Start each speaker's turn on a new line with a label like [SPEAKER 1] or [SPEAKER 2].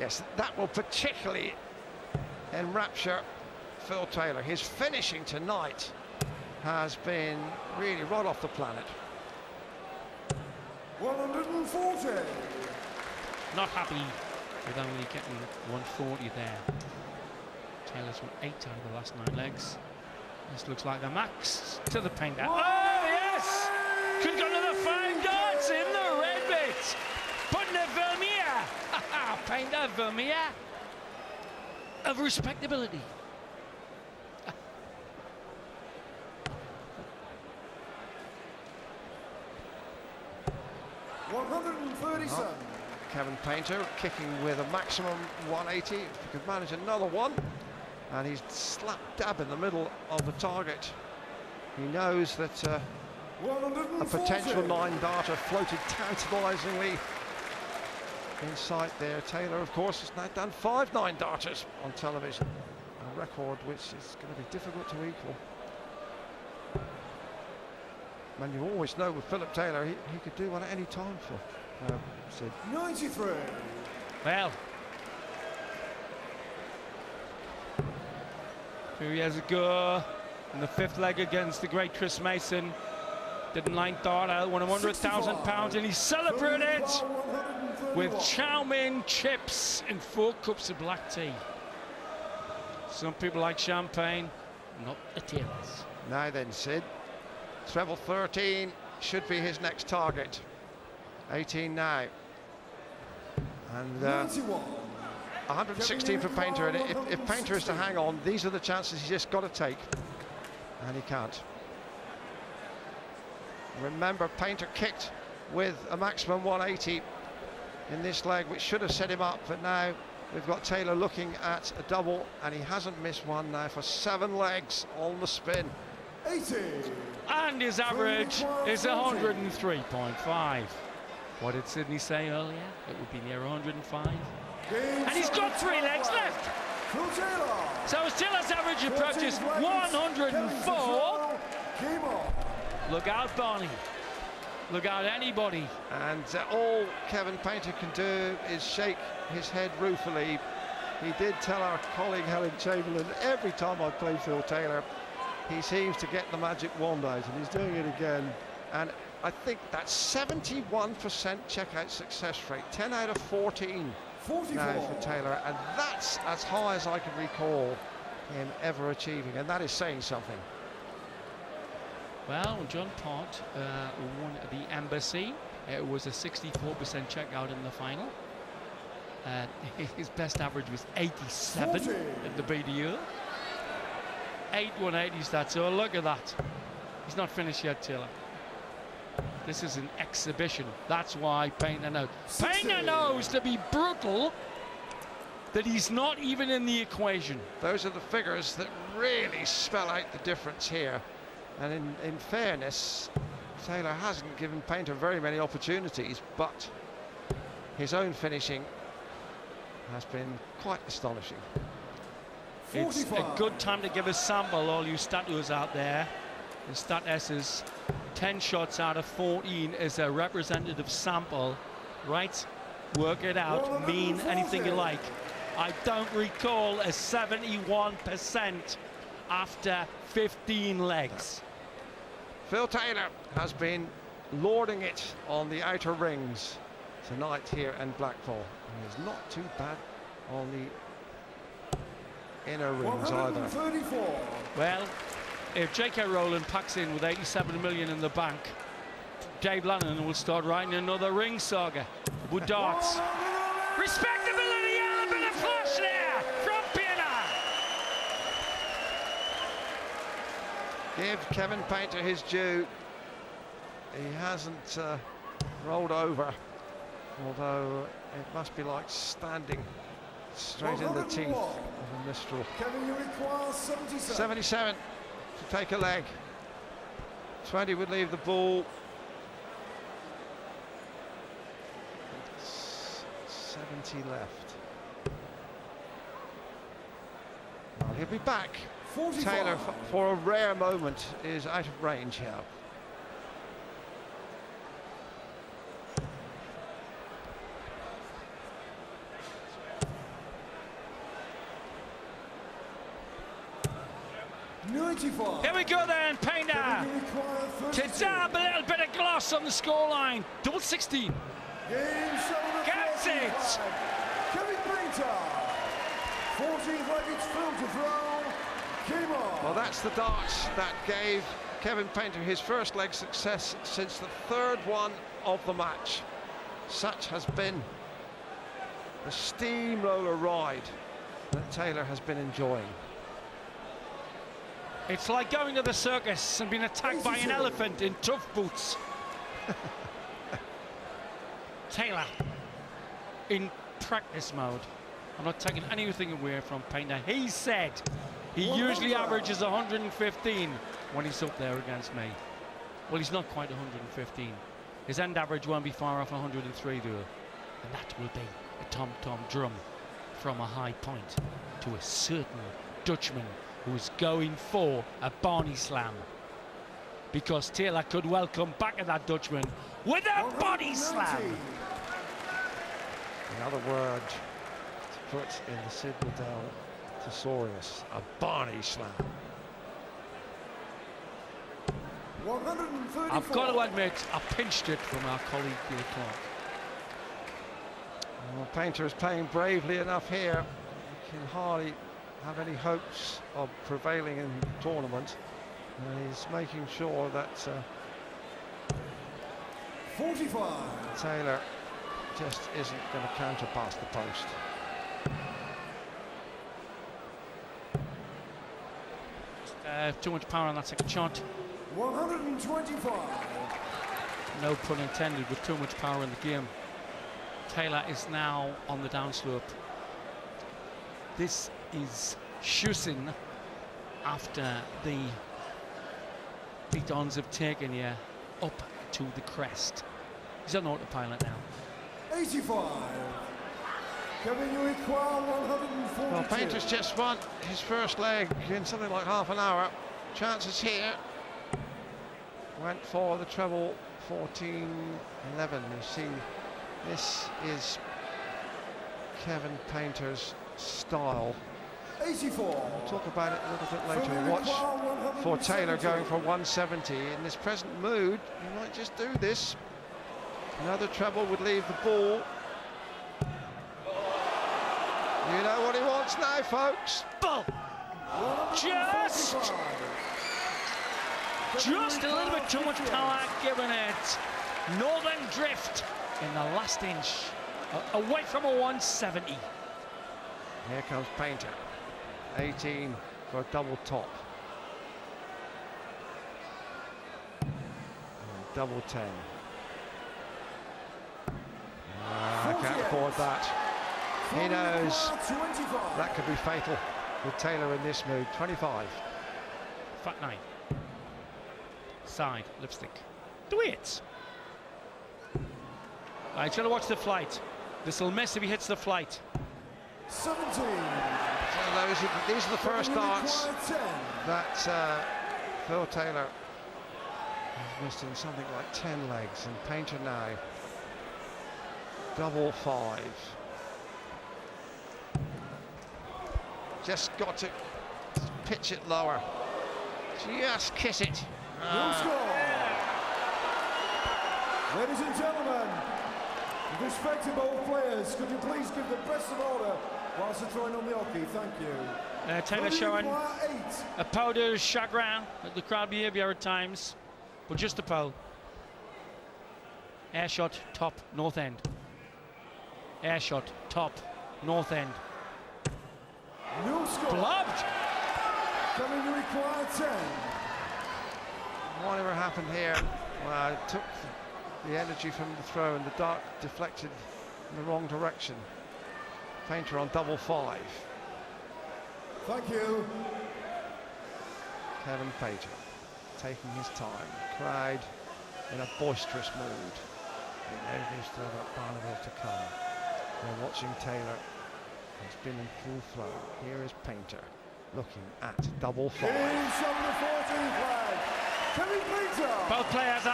[SPEAKER 1] Yes, that will particularly enrapture Phil Taylor. His finishing tonight has been really right off the planet.
[SPEAKER 2] 140.
[SPEAKER 3] Not happy with only getting 140 there. Taylor's won 8 out of the last 9 legs. This looks like the max to the painter. Oh yes! Could got another 5 darts in the red bit. Putting a Vermeer. Painter Vermeer of respectability.
[SPEAKER 2] 137.
[SPEAKER 1] Kevin Painter kicking with a maximum 180. If he could manage another one, and he's slap dab in the middle of the target. He knows that a potential 9-darter floated tantalisingly in sight there. Taylor, of course, has now done 5 9-darters on television, a record which is going to be difficult to equal. And you always know with Philip Taylor, he could do one at any time, Phil. Sid.
[SPEAKER 2] 93.
[SPEAKER 3] Well, 2 years ago, in the 5th leg against the great Chris Mason, did a 9-darter, won £100,000, and he celebrated with chow mein chips and 4 cups of black tea. Some people like champagne, not the Taylors.
[SPEAKER 1] Now then, Sid, treble 13 should be his next target. 18 now. And 116 for Painter, and if Painter is to hang on, these are the chances he's just got to take, and he can't. Remember, Painter kicked with a maximum 180 in this leg, which should have set him up, but now we've got Taylor looking at a double, and he hasn't missed one now for 7 legs on the spin.
[SPEAKER 2] 80.
[SPEAKER 3] And his average is 103.5. What did Sydney say earlier? It would be near 105. And he's got 3 legs left. So as Taylor's average approaches 104, look out, Barney. Look out, anybody.
[SPEAKER 1] And all Kevin Painter can do is shake his head ruefully. He did tell our colleague Helen Chamberlain, every time I play Phil Taylor, he seems to get the magic wand out, and he's doing it again. And I think that's 71% checkout success rate, 10 out of 14 now for Taylor, and that's as high as I can recall him ever achieving, and that is saying something.
[SPEAKER 3] Well, John Pott won the Embassy. It was a 64% checkout in the final. His best average was 87 at the BDU. 8 180s, that, so look at that. He's not finished yet, Taylor. This is an exhibition. That's why Painter knows. Painter knows to be brutal that he's not even in the equation.
[SPEAKER 1] Those are the figures that really spell out the difference here. And in fairness, Taylor hasn't given Painter very many opportunities, but his own finishing has been quite astonishing.
[SPEAKER 2] 45.
[SPEAKER 3] It's a good time to give a sample, all you statuers out there. The Stat S's 10 shots out of 14 is a representative sample, right? Work it out, mean anything you like. I don't recall a 71% after 15 legs.
[SPEAKER 1] Phil Taylor has been lording it on the outer rings tonight here in Blackpool. And he's not too bad on the inner rings either.
[SPEAKER 3] Well, if J.K. Rowland packs in with 87 million in the bank, Dave Lannon will start writing another ring saga with darts. Respectability, a bit of flash there from Pienaar.
[SPEAKER 1] Give Kevin Painter his due. He hasn't rolled over, although it must be like standing straight in the teeth of a Mistral.
[SPEAKER 2] Kevin, you require 77.
[SPEAKER 1] 77 to take a leg. 20 would leave the ball. 70 left. Well, he'll be back.
[SPEAKER 2] 45.
[SPEAKER 1] Taylor, for a rare moment, is out of range here.
[SPEAKER 2] 95.
[SPEAKER 3] Here we go then, Painter.
[SPEAKER 2] Kevin, you require
[SPEAKER 3] To
[SPEAKER 2] 32.
[SPEAKER 3] dab a little bit of gloss on the scoreline. Double 16.
[SPEAKER 2] Game 7 of
[SPEAKER 3] Gets
[SPEAKER 2] 14
[SPEAKER 3] it.
[SPEAKER 2] flag. Kevin Painter. 14 flag, it's Phil to throw. Came on.
[SPEAKER 1] Well, that's the darts that gave Kevin Painter his first leg success since the third one of the match. Such has been the steamroller ride that Taylor has been enjoying.
[SPEAKER 3] It's like going to the circus and being attacked by an elephant in tough boots. Taylor in practice mode. I'm not taking anything away from Painter. He said he usually averages 115 when he's up there against me. Well, he's not quite 115. His end average won't be far off 103 though. And that will be a tom-tom drum from a high point to a certain Dutchman who is going for a Barney slam. Because Taylor could well come back at that Dutchman with a body slam.
[SPEAKER 1] Another word to put in the Sid Liddell thesaurus, a Barney slam.
[SPEAKER 2] 134.
[SPEAKER 3] I've got to admit, I pinched it from our colleague Gil Clark.
[SPEAKER 1] Well, Painter is playing bravely enough here. He can hardly have any hopes of prevailing in the tournament. He's making sure that
[SPEAKER 2] 45.
[SPEAKER 1] Taylor just isn't going to counter past the post.
[SPEAKER 3] Too much power on that second shot.
[SPEAKER 2] 125.
[SPEAKER 3] No pun intended, with too much power in the game. Taylor is now on the downslope. This is Schusin after the Dons have taken you up to the crest. He's on autopilot now.
[SPEAKER 2] 85. Kevin, you require 142.
[SPEAKER 1] Well, Painter's just won his first leg in something like half an hour. Chances here. Went for the treble 14-11. You see, this is Kevin Painter's style.
[SPEAKER 2] 84.
[SPEAKER 1] We'll talk about it a little bit later. Watch for Taylor going for 170. In this present mood, he might just do this. Another treble would leave the ball. You know what he wants now, folks.
[SPEAKER 3] Ball. Just a little bit too much power given it. Northern Drift in the last inch. Away from a 170.
[SPEAKER 1] Here comes Painter. 18 for a double top. And double 10. I can't afford that. He knows that could be fatal with Taylor in this mood. 25.
[SPEAKER 3] Fat 9. Side, lipstick. Do it! He's going to watch the flight. This will miss if he hits the flight.
[SPEAKER 2] 17.
[SPEAKER 1] So these are the first darts that Phil Taylor has missed in something like 10 legs, and Painter now double 5. Just got to pitch it lower. Just kiss it.
[SPEAKER 2] No score. Ladies and gentlemen, with respect to both players, could you please give the best of order whilst they're throwing on the hockey? Thank you.
[SPEAKER 3] Taylor showing a powder's chagrin at the crowd behaviour at times, but just a pole. Air shot, top, north end. Air shot, top, north end.
[SPEAKER 2] No score.
[SPEAKER 3] Blobbed!
[SPEAKER 2] Coming to require 10.
[SPEAKER 1] Whatever happened here, well, it took the energy from the throw and the dart deflected in the wrong direction. Painter on double 5.
[SPEAKER 2] Thank you.
[SPEAKER 1] Kevin Painter taking his time. Crowd in a boisterous mood. You know they've still got Barnable to come. They're watching Taylor. It's been in full flow. Here is Painter looking at double 5.
[SPEAKER 2] Game 7 of 14 flag. Kevin Painter.
[SPEAKER 3] Both players